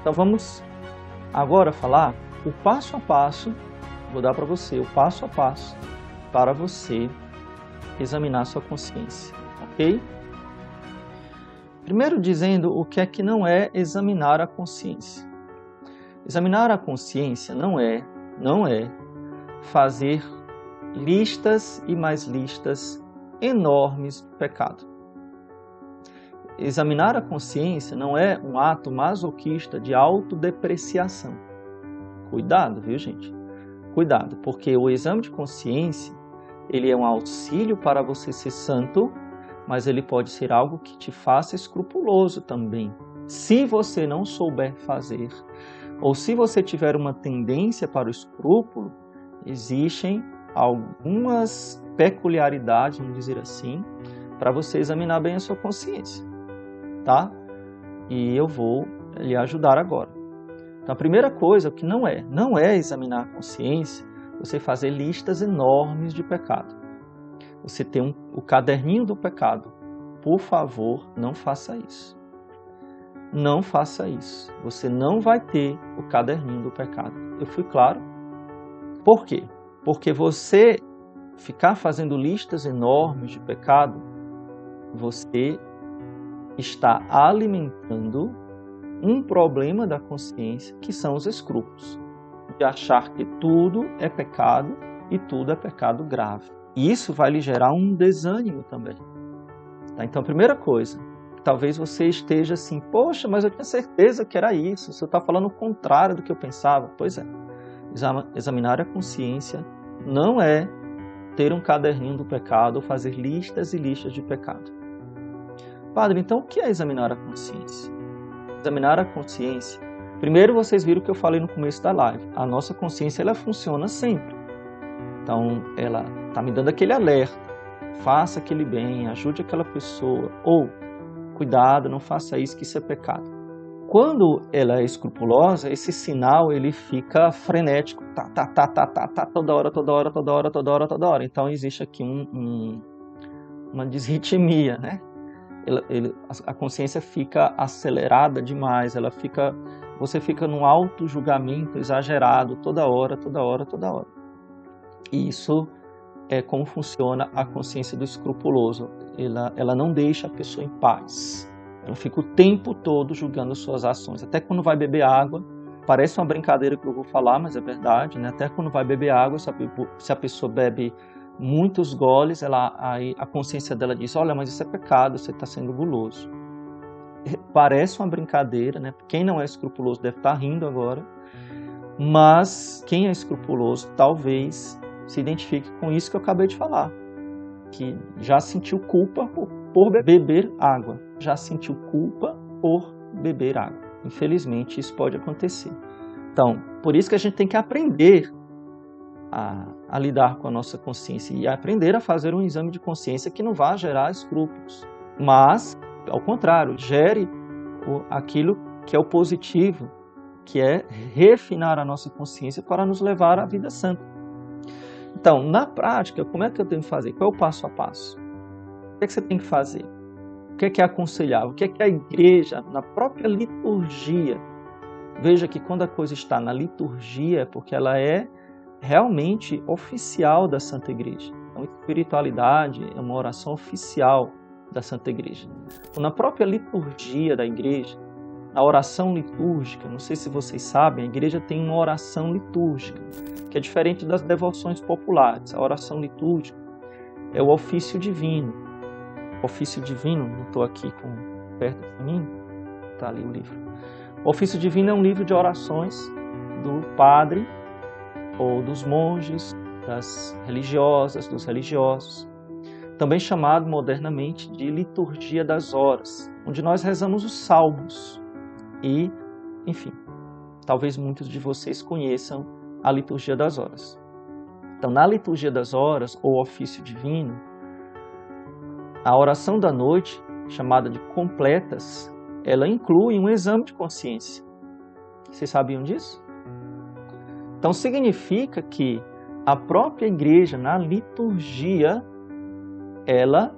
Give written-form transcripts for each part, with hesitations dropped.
Então vamos agora falar o passo a passo, vou dar para você o passo a passo para você examinar sua consciência, ok? Primeiro dizendo o que é que não é examinar a consciência. Examinar a consciência não é fazer listas e mais listas enormes de pecado. Examinar a consciência não é um ato masoquista de autodepreciação. Cuidado, viu, gente? Cuidado, porque o exame de consciência, ele é um auxílio para você ser santo, mas ele pode ser algo que te faça escrupuloso também. Se você não souber fazer, ou se você tiver uma tendência para o escrúpulo, existem algumas peculiaridades, vamos dizer assim, para você examinar bem a sua consciência, tá? E eu vou lhe ajudar agora. Então, a primeira coisa, o que não é examinar a consciência, você fazer listas enormes de pecado. Você tem o caderninho do pecado. Por favor, não faça isso. Não faça isso. Você não vai ter o caderninho do pecado. Eu fui claro? Por quê? Porque você ficar fazendo listas enormes de pecado, você está alimentando um problema da consciência, que são os escrúpulos. De achar que tudo é pecado e tudo é pecado grave. E isso vai lhe gerar um desânimo também. Tá? Então, a primeira coisa, talvez você esteja assim, poxa, mas eu tinha certeza que era isso, você está falando o contrário do que eu pensava. Pois é, examinar a consciência não é ter um caderninho do pecado ou fazer listas e listas de pecado. Padre, então o que é examinar a consciência? Examinar a consciência, primeiro vocês viram o que eu falei no começo da live, a nossa consciência ela funciona sempre. Então, ela está me dando aquele alerta, faça aquele bem, ajude aquela pessoa, ou cuidado, não faça isso, que isso é pecado. Quando ela é escrupulosa, esse sinal ele fica frenético, toda hora. Então, existe aqui uma disritmia, né? A consciência fica acelerada demais, você fica num auto-julgamento exagerado toda hora. E isso é como funciona a consciência do escrupuloso. Ela não deixa a pessoa em paz. Ela fica o tempo todo julgando suas ações. Até quando vai beber água, parece uma brincadeira que eu vou falar, mas é verdade, né? Até quando vai beber água, se a pessoa bebe muitos goles, aí a consciência dela diz, olha, mas isso é pecado, você está sendo guloso. Parece uma brincadeira, né? Quem não é escrupuloso deve estar rindo agora, mas quem é escrupuloso talvez se identifique com isso que eu acabei de falar, que já sentiu culpa por beber água, Infelizmente, isso pode acontecer. Então, por isso que a gente tem que aprender a lidar com a nossa consciência e aprender a fazer um exame de consciência que não vá gerar escrúpulos, mas, ao contrário, gere aquilo que é o positivo, que é refinar a nossa consciência para nos levar à vida santa. Então, na prática, como é que eu tenho que fazer? Qual é o passo a passo? O que é que você tem que fazer? O que é aconselhável? O que é a igreja, na própria liturgia? Veja que quando a coisa está na liturgia, é porque ela é realmente oficial da Santa Igreja. Então, espiritualidade é uma oração oficial da Santa Igreja. Então, na própria liturgia da igreja, a oração litúrgica, não sei se vocês sabem, a igreja tem uma oração litúrgica, que é diferente das devoções populares. A oração litúrgica é o ofício divino. O ofício divino, não estou aqui perto de mim, está ali o livro. O ofício divino é um livro de orações do padre ou dos monges, das religiosas, dos religiosos, também chamado modernamente de liturgia das horas, onde nós rezamos os salmos. E, enfim, talvez muitos de vocês conheçam a liturgia das horas. Então, na liturgia das horas, ou ofício divino, a oração da noite, chamada de completas, ela inclui um exame de consciência. Vocês sabiam disso? Então, significa que a própria igreja, na liturgia, ela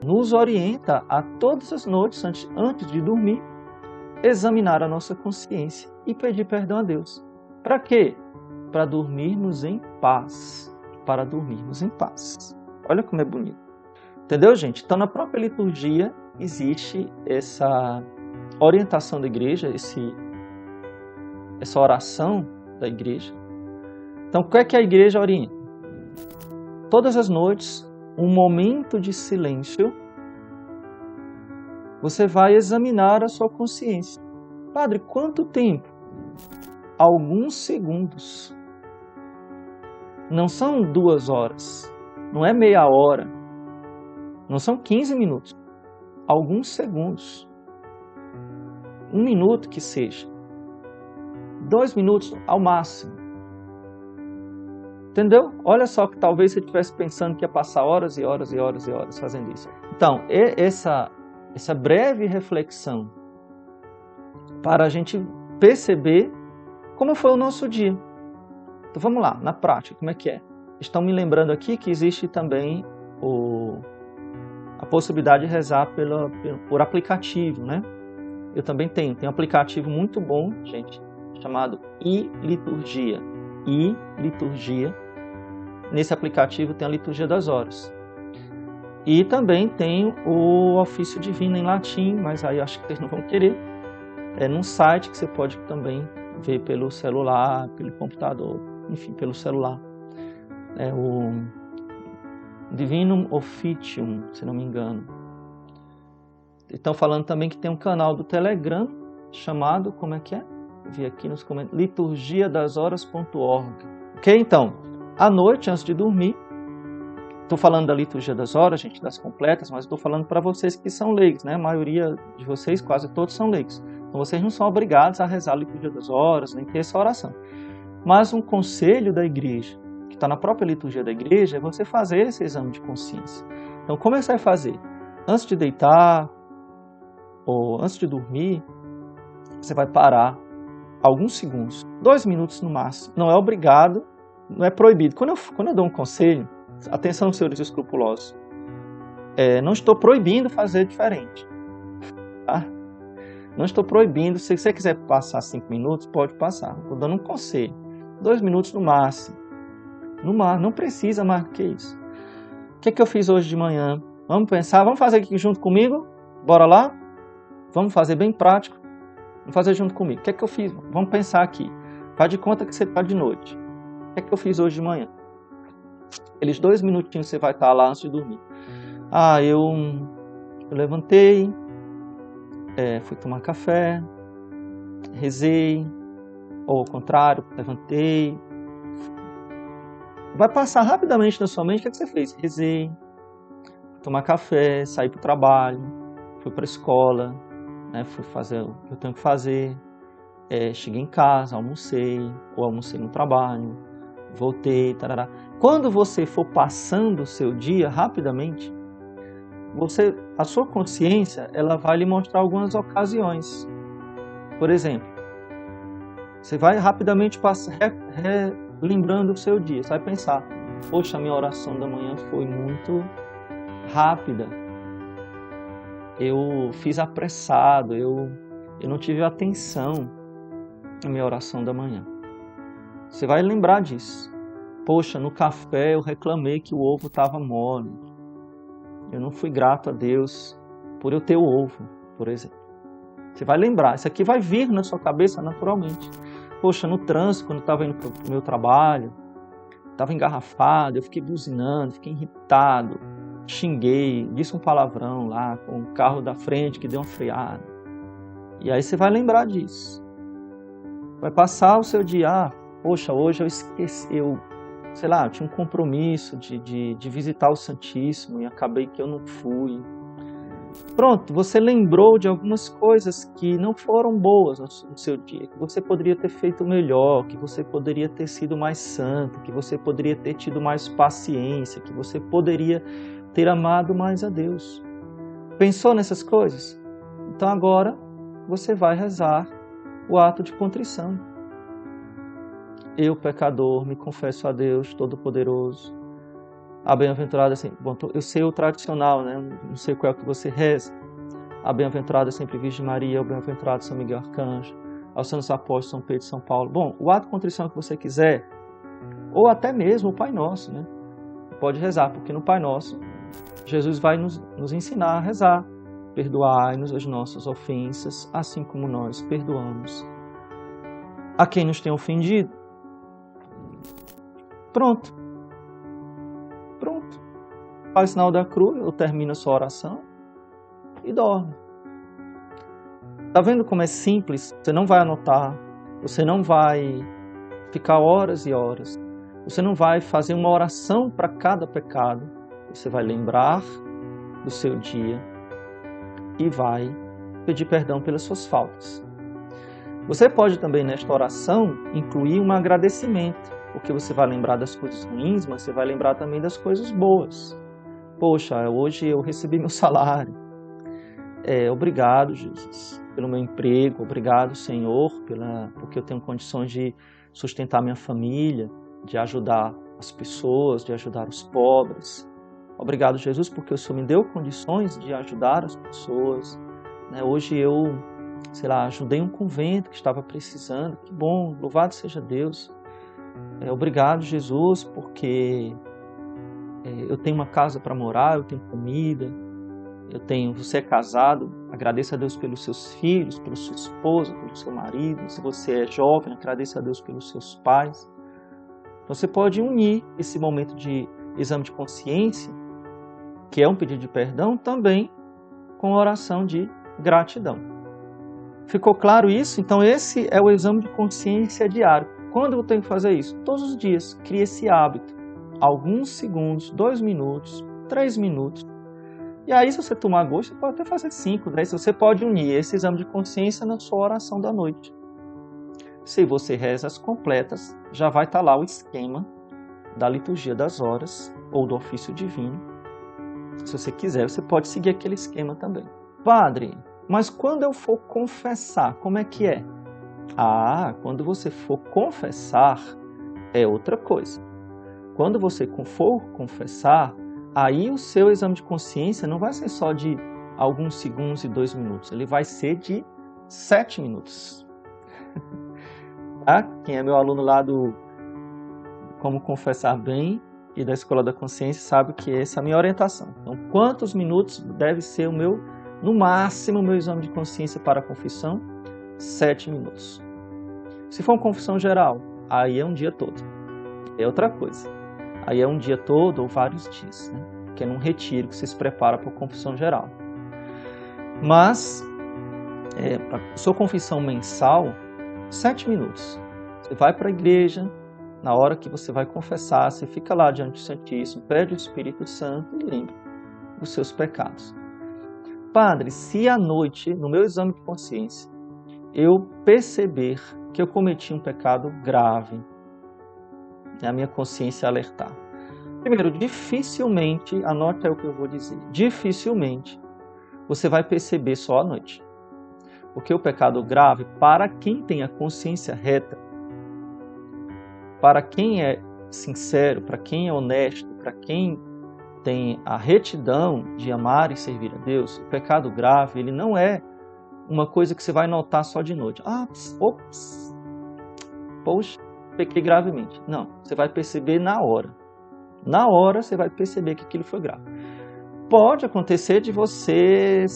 nos orienta a todas as noites, antes de dormir, examinar a nossa consciência e pedir perdão a Deus. Para quê? Para dormirmos em paz. Para dormirmos em paz. Olha como é bonito. Entendeu, gente? Então, na própria liturgia existe essa orientação da igreja, essa oração da igreja. Então, o que é que a igreja orienta? Todas as noites, um momento de silêncio, você vai examinar a sua consciência. Padre, quanto tempo? Alguns segundos. Não são 2 horas, não é meia hora, não são 15 minutos. Alguns segundos. 1 minuto que seja. 2 minutos ao máximo. Entendeu? Olha só que talvez você estivesse pensando que ia passar horas e horas e horas e horas fazendo isso. Então, essa breve reflexão para a gente perceber como foi o nosso dia. Então vamos lá, na prática, como é que é? Estão me lembrando aqui que existe também a possibilidade de rezar por aplicativo, né? Eu também tenho um aplicativo muito bom, gente, chamado iLiturgia. iLiturgia. Nesse aplicativo tem a Liturgia das Horas. E também tem o Ofício Divino em latim, mas aí acho que vocês não vão querer. É num site que você pode também ver pelo celular, pelo computador, enfim, pelo celular. É o Divinum Officium, se não me engano. Estão falando também que tem um canal do Telegram chamado, como é que é? Vi aqui nos comentários, liturgiadashoras.org. Ok? Então, à noite, antes de dormir, estou falando da liturgia das horas, gente, das completas, mas estou falando para vocês que são leigos, né? A maioria de vocês, quase todos, são leigos. Então, vocês não são obrigados a rezar a liturgia das horas, nem ter essa oração. Mas um conselho da igreja, que está na própria liturgia da igreja, é você fazer esse exame de consciência. Então, como é que você vai fazer? Antes de deitar ou antes de dormir, você vai parar alguns segundos, 2 minutos no máximo. Não é obrigado, não é proibido. Quando eu dou um conselho, atenção, senhores escrupulosos, não estou proibindo fazer diferente. Tá? Não estou proibindo. Se você quiser passar 5 minutos, pode passar. Estou dando um conselho. 2 minutos no máximo. Não precisa mais do que isso. O que é que eu fiz hoje de manhã? Vamos pensar, vamos fazer aqui junto comigo? Bora lá? Vamos fazer bem prático. Vamos fazer junto comigo. O que é que eu fiz? Vamos pensar aqui. Faz de conta que você está de noite. O que é que eu fiz hoje de manhã? Aqueles 2 minutinhos você vai estar lá antes de dormir. Eu levantei, fui tomar café, rezei, ou ao contrário, levantei. Vai passar rapidamente na sua mente o que é que você fez. Rezei, fui tomar café, saí para o trabalho, fui para a escola, fui fazer o que eu tenho que fazer. Cheguei em casa, almocei, ou almocei no trabalho, voltei, tarará. Quando você for passando o seu dia rapidamente, a sua consciência ela vai lhe mostrar algumas ocasiões. Por exemplo, você vai rapidamente lembrando o seu dia. Você vai pensar, poxa, a minha oração da manhã foi muito rápida. Eu fiz apressado, eu não tive atenção na minha oração da manhã. Você vai lembrar disso. Poxa, no café eu reclamei que o ovo estava mole. Eu não fui grato a Deus por eu ter o ovo, por exemplo. Você vai lembrar, isso aqui vai vir na sua cabeça naturalmente. Poxa, no trânsito, quando eu estava indo para o meu trabalho, estava engarrafado, eu fiquei buzinando, fiquei irritado, xinguei, disse um palavrão lá com o carro da frente que deu uma freada. E aí você vai lembrar disso. Vai passar o seu dia, poxa, hoje eu esqueci, eu tinha um compromisso de visitar o Santíssimo e acabei que eu não fui. Pronto, você lembrou de algumas coisas que não foram boas no seu dia, que você poderia ter feito melhor, que você poderia ter sido mais santo, que você poderia ter tido mais paciência, que você poderia ter amado mais a Deus. Pensou nessas coisas? Então agora você vai rezar o ato de contrição. Eu, pecador, me confesso a Deus Todo-Poderoso. A bem-aventurada, assim, bom, eu sei o tradicional, né? Não sei qual é o que você reza. a bem-aventurada sempre Virgem Maria, ao bem-aventurado São Miguel Arcanjo, aos santos apóstolos São Pedro e São Paulo. Bom, o ato de contrição que você quiser, ou até mesmo o Pai Nosso, né? Pode rezar, porque no Pai Nosso, Jesus vai nos ensinar a rezar. Perdoai-nos as nossas ofensas, assim como nós perdoamos a quem nos tem ofendido. Pronto. Pronto. Faz o sinal da cruz, ou termina a sua oração e dorme. Tá vendo como é simples? Você não vai anotar, você não vai ficar horas e horas, você não vai fazer uma oração para cada pecado, você vai lembrar do seu dia e vai pedir perdão pelas suas faltas. Você pode também, nesta oração, incluir um agradecimento, porque você vai lembrar das coisas ruins, mas você vai lembrar também das coisas boas. Poxa, hoje eu recebi meu salário. Obrigado, Jesus, pelo meu emprego. Obrigado, Senhor, porque eu tenho condições de sustentar minha família, de ajudar as pessoas, de ajudar os pobres. Obrigado, Jesus, porque o Senhor me deu condições de ajudar as pessoas. Hoje eu, ajudei um convento que estava precisando. Que bom, louvado seja Deus. Obrigado, Jesus, porque eu tenho uma casa para morar, eu tenho comida, você é casado, agradeça a Deus pelos seus filhos, pela sua esposa, pelo seu marido. Se você é jovem, agradeça a Deus pelos seus pais. Então, você pode unir esse momento de exame de consciência, que é um pedido de perdão, também com a oração de gratidão. Ficou claro isso? Então, esse é o exame de consciência diário. Quando eu tenho que fazer isso? Todos os dias. Crie esse hábito. Alguns segundos, 2 minutos, 3 minutos. E aí, se você tomar gosto, você pode até fazer 5, 10. Você pode unir esse exame de consciência na sua oração da noite. Se você reza as completas, já vai estar lá o esquema da liturgia das horas ou do ofício divino. Se você quiser, você pode seguir aquele esquema também. Padre, mas quando eu for confessar, como é que é? Quando você for confessar, é outra coisa. Quando você for confessar, aí o seu exame de consciência não vai ser só de alguns segundos e 2 minutos, ele vai ser de 7 minutos. Tá? Quem é meu aluno lá do Como Confessar Bem e da Escola da Consciência sabe que essa é a minha orientação. Então, quantos minutos deve ser no máximo, o meu exame de consciência para a confissão? 7 minutos. Se for uma confissão geral, aí é um dia todo. É outra coisa. Aí é um dia todo ou vários dias, né? Que é num retiro que você se prepara para a confissão geral. Mas, para a sua confissão mensal, 7 minutos. Você vai para a igreja, na hora que você vai confessar, você fica lá diante do Santíssimo, pede o Espírito Santo e lembra dos seus pecados. Padre, se à noite, no meu exame de consciência, eu perceber que eu cometi um pecado grave, a minha consciência alertar. Primeiro, dificilmente, anote aí o que eu vou dizer, dificilmente você vai perceber só à noite. Porque o pecado grave, para quem tem a consciência reta, para quem é sincero, para quem é honesto, para quem tem a retidão de amar e servir a Deus, o pecado grave, ele não é uma coisa que você vai notar só de noite. Poxa, pequei gravemente. Não, você vai perceber na hora. Na hora você vai perceber que aquilo foi grave. Pode acontecer de você,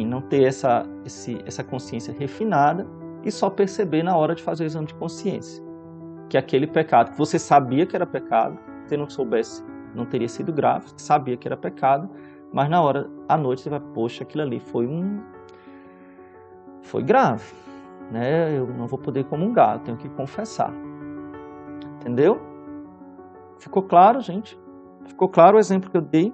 não ter essa consciência refinada e só perceber na hora de fazer o exame de consciência. Que aquele pecado que você sabia que era pecado, se você não soubesse, não teria sido grave, você sabia que era pecado, mas na hora, à noite, você vai, poxa, aquilo ali foi grave, né? Eu não vou poder comungar, eu tenho que confessar. Entendeu? Ficou claro, gente? Ficou claro o exemplo que eu dei?